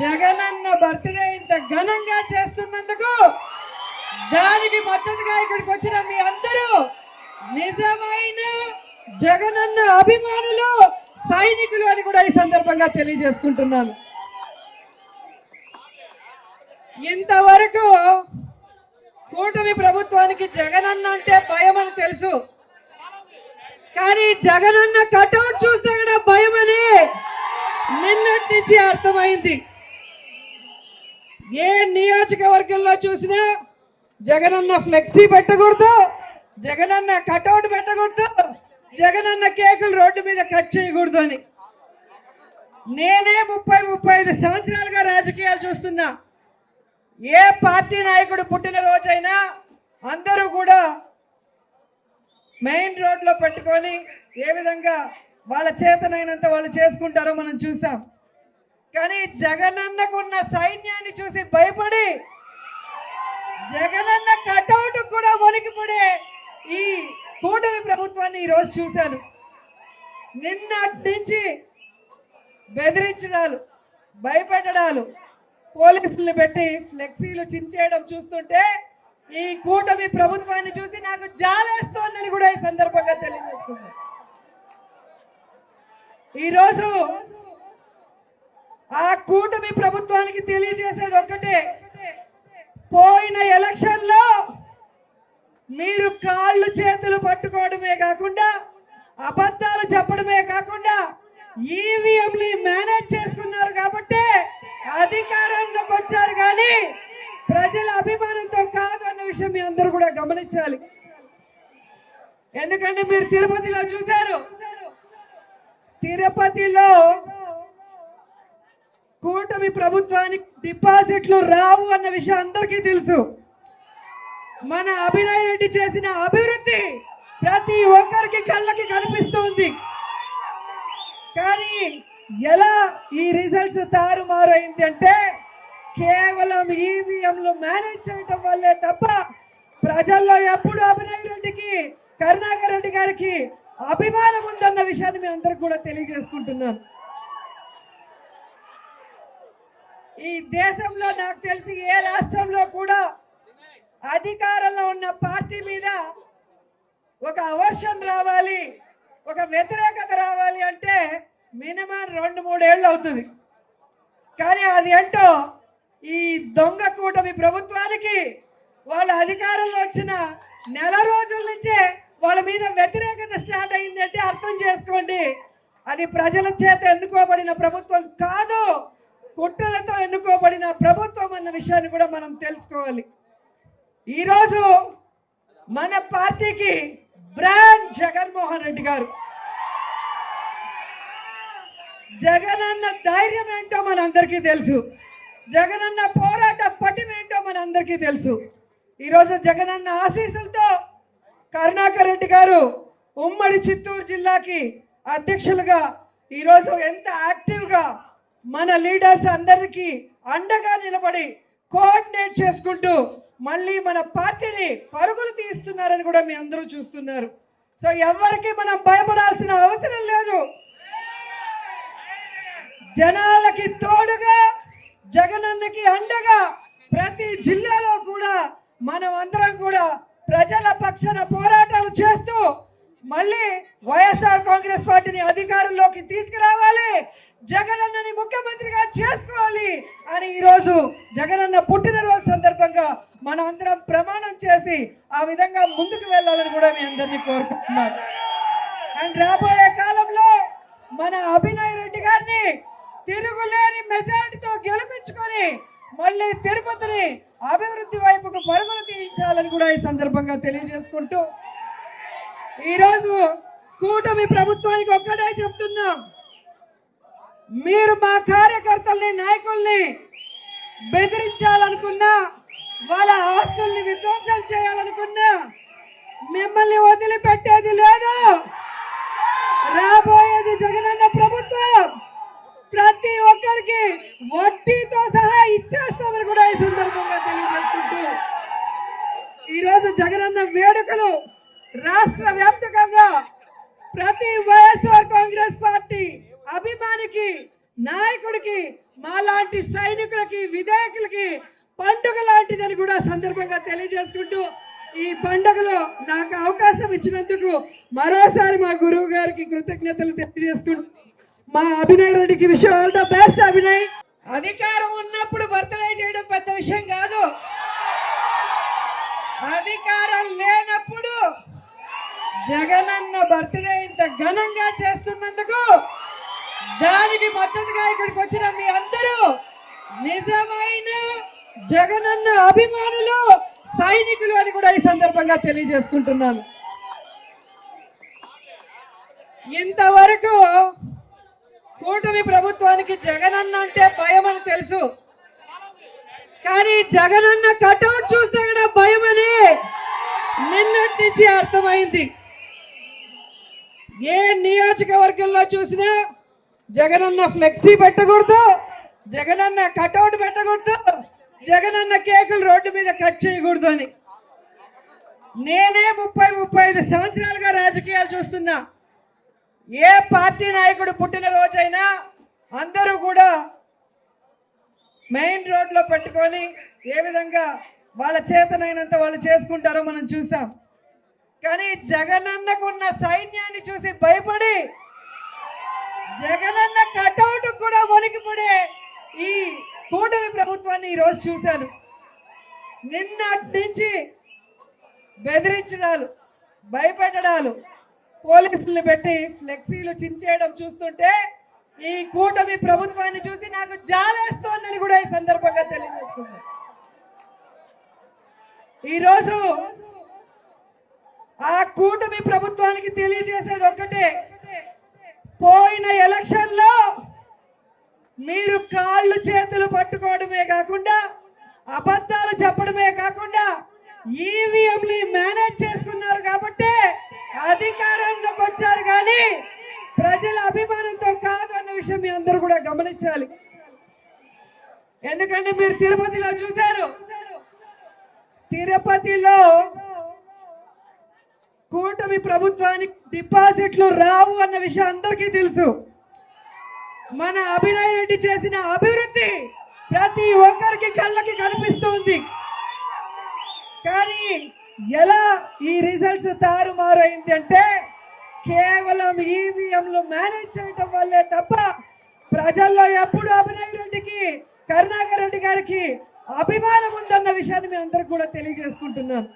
Jagananna birthday ఇంత ఘనంగా చేస్తున్నందుకు దానికి మద్దతుగా ఇక్కడికి వచ్చిన మీ అందరూ నిజమైన జగనన్న అభిమానులు సైనికులు అని కూడా ఈ సందర్భంగా తెలియజేసుకుంటున్నాను. ఇంతవరకు కూటమి ప్రభుత్వానికి జగనన్న అంటే భయం అని తెలుసు, కానీ జగనన్న కటౌట్ చూస్తే కూడా భయం అని నిన్నటి నుంచి అర్థమైంది. ఏ నియోజకవర్గంలో చూసినా జగనన్న ఫ్లెక్సీ పెట్టకూడదు, జగనన్న కటౌట్ పెట్టకూడదు, జగనన్న కేకులు రోడ్డు మీద కట్ చేయకూడదు అని. నేనే 30-35 సంవత్సరాలుగా రాజకీయాలు చూస్తున్నా. ఏ పార్టీ నాయకుడు పుట్టిన రోజైనా అందరూ కూడా మెయిన్ రోడ్లో పెట్టుకొని ఏ విధంగా వాళ్ళ చేతనైనంత వాళ్ళు చేసుకుంటారో మనం చూసాం. కానీ జగనన్నకున్న సైన్యాన్ని చూసి భయపడి జగనన్న కటౌట్ కూడా వణికిపడే ఈ కూటమి ప్రభుత్వాన్ని ఈరోజు చూశాను. నిన్నటి నుంచి బెదిరించడాలు, భయపెట్టడాలు, పోలీసుల్ని పెట్టి ఫ్లెక్సీలు చించేయడం చూస్తుంటే ఈ కూటమి ప్రభుత్వాన్ని చూసి నాకు జాలేస్తోందని కూడా ఈ సందర్భంగా తెలియజేస్తుంది. ఈరోజు ఆ కూటమి ప్రభుత్వానికి తెలియజేసేది ఒక్కటే, పోయిన ఎలక్షన్ లో మీరు కాళ్ళు చేతులు పట్టుకోవడమే కాకుండా అబద్ధాలు చెప్పడమే కాకుండా ఈవీఎంని మేనేజ్ చేసుకున్నారు కాబట్టి అధికారంలోకి వచ్చారు, కానీ ప్రజల అభిమానంతో కాదు అన్న విషయం మీ అందరూ కూడా గమనించాలి. ఎందుకంటే మీరు తిరుపతిలో చూశారు, తిరుపతిలో కూటమి ప్రభుత్వానికి డిపాజిట్లు రావు అన్న విషయం అందరికీ తెలుసు. మన అభినయ్ రెడ్డి చేసిన అభివృద్ధి ప్రతి ఒక్కరికి కళ్ళకి కనిపిస్తుంది. కానీ ఎలా ఈ రిజల్ట్స్ తారుమారైంది అంటే కేవలం ఈవీఎంలు మేనేజ్ చేయటం వల్లే తప్ప ప్రజల్లో ఎప్పుడు అభినయ్ రెడ్డికి, కరుణాకర్ రెడ్డి గారికి అభిమానం ఉందన్న విషయాన్ని మీ అందరికి కూడా తెలియజేసుకుంటున్నాను. ఈ దేశంలో నాకు తెలిసి ఏ రాష్ట్రంలో కూడా అధికారంలో ఉన్న పార్టీ మీద ఒక అవర్షన్ రావాలి, ఒక వ్యతిరేకత రావాలి అంటే మినిమం 2-3 ఏళ్ళు అవుతుంది. కానీ అది ఏంటో ఈ దొంగ కూటమి ప్రభుత్వానికి వాళ్ళ అధికారంలో వచ్చిన నెల రోజుల నుంచే వాళ్ళ మీద వ్యతిరేకత స్టార్ట్ అయింది అంటే అర్థం చేసుకోండి, అది ప్రజల చేత ఎన్నుకోబడిన ప్రభుత్వం కాదు, కుట్రలతో ఎన్నుకోబడిన ప్రభుత్వం అన్న విషయాన్ని కూడా మనం తెలుసుకోవాలి. ఈరోజు మన పార్టీకి బ్రాండ్ జగన్మోహన్ రెడ్డి గారు. జగనన్న ధైర్యం ఏంటో మనందరికీ తెలుసు, జగనన్న పోరాట పటిమేంటో మనందరికీ తెలుసు. ఈరోజు జగనన్న ఆశీస్సులతో కరుణాకర్ రెడ్డి గారు ఉమ్మడి చిత్తూరు జిల్లాకి అధ్యక్షులుగా ఈరోజు ఎంత యాక్టివ్గా మన లీడర్స్ అందరికీ అండగా నిలబడి కోఆర్డినేట్ చేసుకుంటూ మళ్ళీ మన పార్టీని పరుగులు తీస్తున్నారని కూడా మీ అందరూ చూస్తున్నారు. సో ఎవరికి మనం భయపడాల్సిన అవసరం లేదు. జనాలకి తోడుగా, జగనన్నకి అండగా ప్రతి జిల్లాలో కూడా మనం అందరం కూడా ప్రజల పక్షాన పోరాటాలు చేస్తూ మళ్ళీ వైఎస్ఆర్ కాంగ్రెస్ పార్టీని అధికారంలోకి తీసుకురావాలి, జగనన్నని ముఖ్యమంత్రిగా చేసుకోవాలి అని ఈరోజు జగనన్న పుట్టినరోజు సందర్భంగా మనం అందరం ప్రమాణం చేసి ఆ విధంగా ముందుకు వెళ్ళాలని కూడా మీ అందరినీ కోరుకుంటున్నారు. అండ్ రాబోయే కాలంలో మన అభినయ్ రెడ్డి గారిని తిరుగులేని మెజారిటీతో గెలిపించుకొని మళ్ళీ తిరుపతిని అభివృద్ధి వైపుకు పరుగులు తీయించాలని కూడా ఈ సందర్భంగా తెలియజేసుకుంటూ ఈరోజు కూటమి ప్రభుత్వానికి ఒక్కటే చెప్తున్నాం, మీరు మా కార్యకర్తల్ని, నాయకుల్ని బెదిరించాలనుకున్నా, వాళ్ళ ఆస్తుల్ని విధ్వంసం చేయాలనుకున్నా మిమ్మల్ని వదిలిపెట్టేది లేదు. రాబోయేది జగనన్న ప్రభుత్వం, ప్రతి ఒక్కరికి వడ్డీతో సహా ఇచ్చేస్తామని కూడా ఈ సందర్భంగా తెలియజేసుకుంటూ ఈరోజు జగనన్న వేడుకలు రాష్ట్ర వ్యాప్తంగా ప్రతి వైఎస్ఆర్ కాంగ్రెస్ పార్టీ అభిమానికి నాయకుడికి మాలాంటి సైనికులకి విధాయకులకి పండుగ లాంటిదని కూడా సందర్భంగా తెలియజేసుకుంటూ ఈ పండుగలో నాకు అవకాశం ఇచ్చినందుకు మరోసారి మా గురువు గారికి కృతజ్ఞతలు తెలియజేసుకుంటూ మా అభినయ్ రెడ్డికి wish all the best. Abhinay, అధికారం ఉన్నప్పుడు బర్త్డే చేయడం పెద్ద విషయం కాదు, అధికారం లేనప్పుడు జగనన్న బర్త్డే ఇంత ఘనంగా చేస్తున్నందుకు దానికి మద్దతుగా ఇక్కడికి వచ్చిన మీ అందరూ నిజమైన జగనన్న అభిమానులు, సైనికులు అని కూడా ఈ సందర్భంగా తెలియజేసుకుంటున్నాను. ఇంతవరకు కూటమి ప్రభుత్వానికి జగనన్న అంటే భయం అని తెలుసు, కానీ జగనన్న కటౌట్ చూస్తే కూడా భయం అని నిన్నటి నుంచి అర్థమైంది. ఏ నియోజకవర్గంలో చూసినా జగనన్న ఫ్లెక్సీ పెట్టకూడదు, జగనన్న కటౌట్ పెట్టకూడదు, జగనన్న కేకులు రోడ్డు మీద కట్ చేయకూడదు అని. నేనే 30-35 సంవత్సరాలుగా రాజకీయాలు చూస్తున్నా. ఏ పార్టీ నాయకుడు పుట్టిన రోజైనా అందరూ కూడా మెయిన్ రోడ్లో పెట్టుకొని ఏ విధంగా వాళ్ళ చేతనైనంత వాళ్ళు చేసుకుంటారో మనం చూసాం. కానీ జగనన్నకున్న సైన్యాన్ని చూసి భయపడి జగనన్న కటౌట్ కూడా వణికిపడే ఈ కూటమి ప్రభుత్వాన్ని ఈరోజు చూశాను. నిన్నటి నుంచి బెదిరించడాలు, భయపెట్టడాలు, పోలీసుల్ని పెట్టి ఫ్లెక్సీలు చించేయడం చూస్తుంటే ఈ కూటమి ప్రభుత్వాన్ని చూసి నాకు జాలేస్తోందని కూడా ఈ సందర్భంగా తెలియజేస్తుంది. ఈరోజు ఆ కూటమి ప్రభుత్వానికి తెలియజేసేది ఒక్కటే, పోయిన ఎలక్షన్ లో మీరు కాళ్ళు చేతులు పట్టుకోవడమే కాకుండా అబద్ధాలు చెప్పడమే కాకుండా ఈవీఎంని మేనేజ్ చేసుకున్నారు కాబట్టి అధికారంలోకి వచ్చారు, కానీ ప్రజల అభిమానంతో కాదు అన్న విషయం మీ అందరూ కూడా గమనించాలి. ఎందుకంటే మీరు తిరుపతిలో చూశారు, తిరుపతిలో కూటమి ప్రభుత్వానికి డిపాజిట్లు రావు అన్న విషయం అందరికీ తెలుసు. మన అభినయ్ రెడ్డి చేసిన అభివృద్ధి ప్రతి ఒక్కరికి కళ్ళకి కనిపిస్తుంది. కానీ ఎలా ఈ రిజల్ట్స్ తారుమారైంది అంటే కేవలం ఈవీఎంలు మేనేజ్ చేయటం వల్లే తప్ప ప్రజల్లో ఎప్పుడు అభినయ్ రెడ్డికి, కరుణాకర్ రెడ్డి గారికి అభిమానం ఉందన్న విషయాన్ని మీ అందరికి కూడా తెలియజేసుకుంటున్నాను.